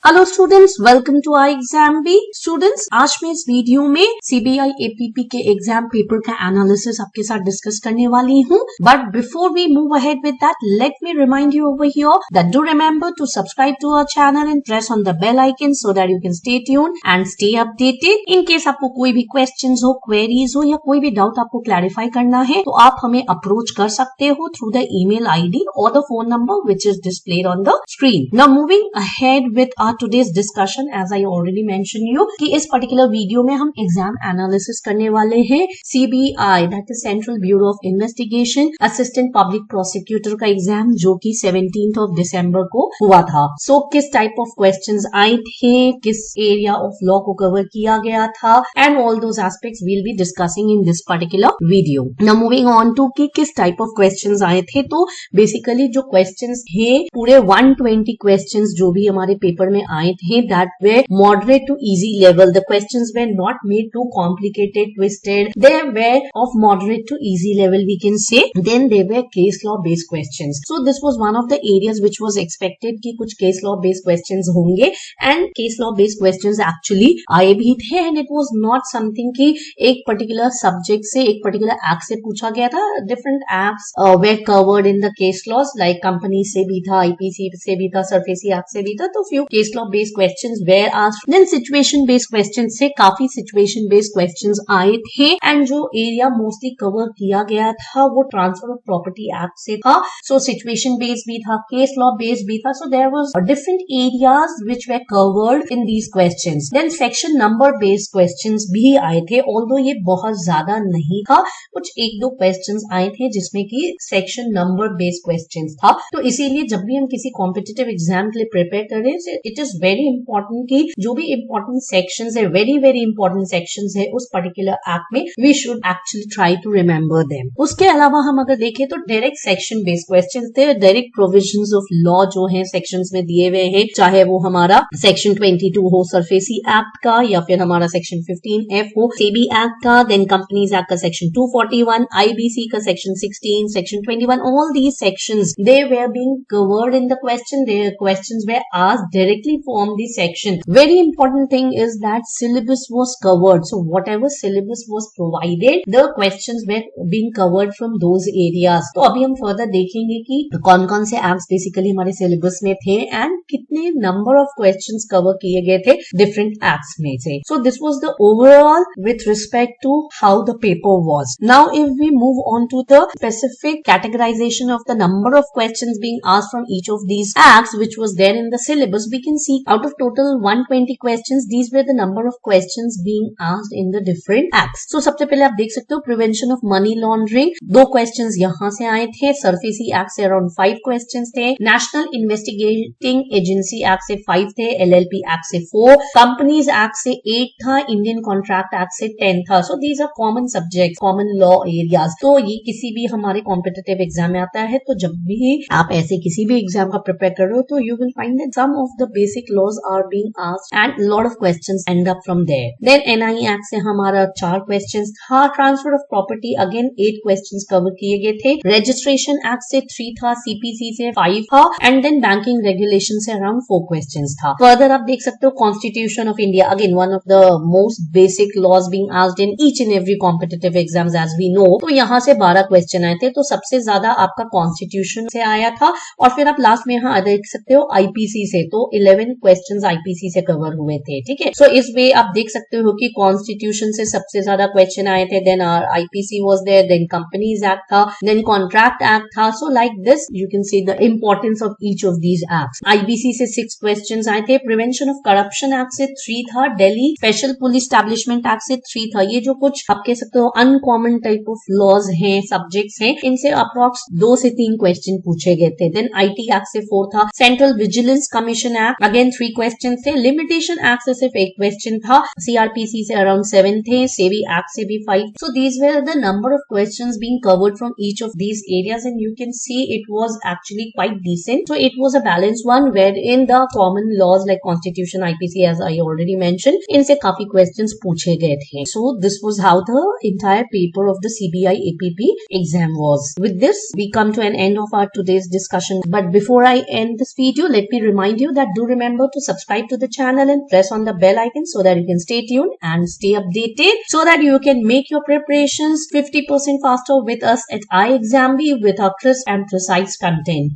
Hello students, welcome to I exam B. Students, आज मैं इस वीडियो में सीबीआई एपीपी के एग्जाम पेपर का एनालिसिस आपके साथ डिस्कस करने वाली हूँ। But before we move ahead with that, let me remind you over here that do remember to subscribe to our channel and press on the bell icon so that you can stay tuned and stay updated. In case आपको कोई भी questions हो, queries हो या कोई भी doubt आपको clarify करना है तो आप हमें अप्रोच कर सकते हो थ्रू द ईमेल आईडी और the phone number which is displayed on the screen. Now moving ahead with today's discussion, as I already mentioned you कि इस particular वीडियो में हम एग्जाम एनालिसिस करने वाले हैं CBI, that is Central Bureau of Investigation assistant public prosecutor का exam जो कि 17th of December को हुआ था। So किस टाइप ऑफ क्वेश्चंस आए थे, किस एरिया ऑफ लॉ को कवर किया गया था and all those aspects we'll be discussing in this particular video. Now moving on to कि किस टाइप ऑफ क्वेश्चंस आए थे, तो बेसिकली जो क्वेश्चंस थे पूरे 120 क्वेश्चंस जो भी हमारे पेपर में आए थे that were moderate to easy level. The questions were not made too complicated, twisted. They were of moderate to easy level, we can say. Then they were case law based questions. So this was one of the areas which was expected कि कुछ case law based questions होंगे and case law based questions actually आए भी थे and it was not something कि एक particular subject से एक particular act से पूछा गया था. Different acts were covered in the case laws, like company से भी था, IPC से भी था, SURFACI Act से भी था, तो few case law based questions were asked. Then situation based questions से काफी situation based questions आए थे and जो area mostly cover किया गया था वो transfer of property act से था. So situation based भी था, case law based भी था. So there was different areas which were covered in these questions. Then section number based questions भी आए थे, although ये बहुत ज्यादा नहीं था, कुछ एक दो questions आए थे जिसमें कि section number based questions था. तो इसीलिए जब भी हम किसी competitive exam के लिए prepare करें, it is very important कि जो भी important sections है, very very important sections है उस particular act में, we should actually try to remember them. उसके अलावा हम अगर देखें तो direct section based questions थे, direct provisions of law जो है sections में दिए हुए हैं, चाहे वो हमारा section 22 हो SURFACI Act का या फिर हमारा section 15F हो SEBI Act का, then Companies Act का section 241, IBC का section 16, section 21, all these sections they were being covered in the question. Their questions were asked directly from the section. Very important thing is that syllabus was covered. So whatever syllabus was provided, the questions were being covered from those areas. तो अभी हम further देखेंगे कि कौन कौन से acts basically हमारे syllabus में थे and कितने number of questions cover किए गए थे different acts में से. So this was the overall with respect to how the paper was. Now if we move on to the specific categorization of the number of questions being asked from each of these acts which was there in the syllabus, we can see out of total 120 questions, these were the number of questions being asked in the different acts. So सबसे पहले आप देख सकते हो prevention of money laundering, 2 questions यहाँ से आए थे, SURFACI Act से around 5 questions थे, National Investigating Agency Act से 5 थे, LLP Act से 4, Companies Act से 8 था, Indian Contract Act से 10 था. So these are common subjects, common law areas. तो ये किसी भी हमारे competitive exam में आता है, तो जब भी आप ऐसे किसी भी एग्जाम का प्रिपेयर करो तो you will find that some of the basic laws are being asked and a lot of questions end up from there. Then NI Act से हमारा 4 questions था, Transfer of Property again 8 questions cover किए गए थे, Registration Act से 3 था, CPC से 5 था and then Banking Regulation से around 4 questions था. Further आप देख सकते हो Constitution of India, again one of the most basic laws being asked in each and every competitive exams as we know. तो यहाँ से 12 question आए थे, तो सबसे ज्यादा आपका Constitution से आया था और फिर आप लास्ट में यहाँ देख सकते हो IPC से, तो 11 क्वेश्चंस IPC से कवर हुए थे. ठीक है, सो इस वे आप देख सकते हो कि कॉन्स्टिट्यूशन से सबसे ज्यादा क्वेश्चन आए थे, then IPC was there, then companies act था, देन कॉन्ट्रैक्ट एक्ट था. So like this you can see the importance of each of these acts. IBC से 6 क्वेश्चंस आए थे, प्रिवेंशन ऑफ करप्शन एक्ट से 3 था, Delhi special police establishment act से 3 था. ये जो कुछ आप कह सकते हो अनकॉमन टाइप ऑफ लॉज हैं, सब्जेक्ट्स हैं, इनसे अप्रॉक्स 2 से 3 क्वेश्चन पूछे गए थे. देन IT एक्ट से 4 था, central vigilance commission act again 3 question थे, लिमिटेशन एक्ट से सिर्फ 1 क्वेश्चन था, CRPC से अराउंड 7 थे, SEBI एक्ट से भी 5. So these were the number of questions being covered from each of these areas and you can see it was actually quite decent. So it was a balanced one wherein the common laws like Constitution, IPC as I already mentioned, इनसे काफी questions पूछे गए थे. So this was how the entire paper of the CBI APP exam was. With this we come to an end of our today's discussion. But before I end this video, let me remind you that do remember to subscribe to the channel and press on the bell icon so that you can stay tuned and stay updated so that you can make your preparations 50% faster with us at iExamB with our crisp and precise content.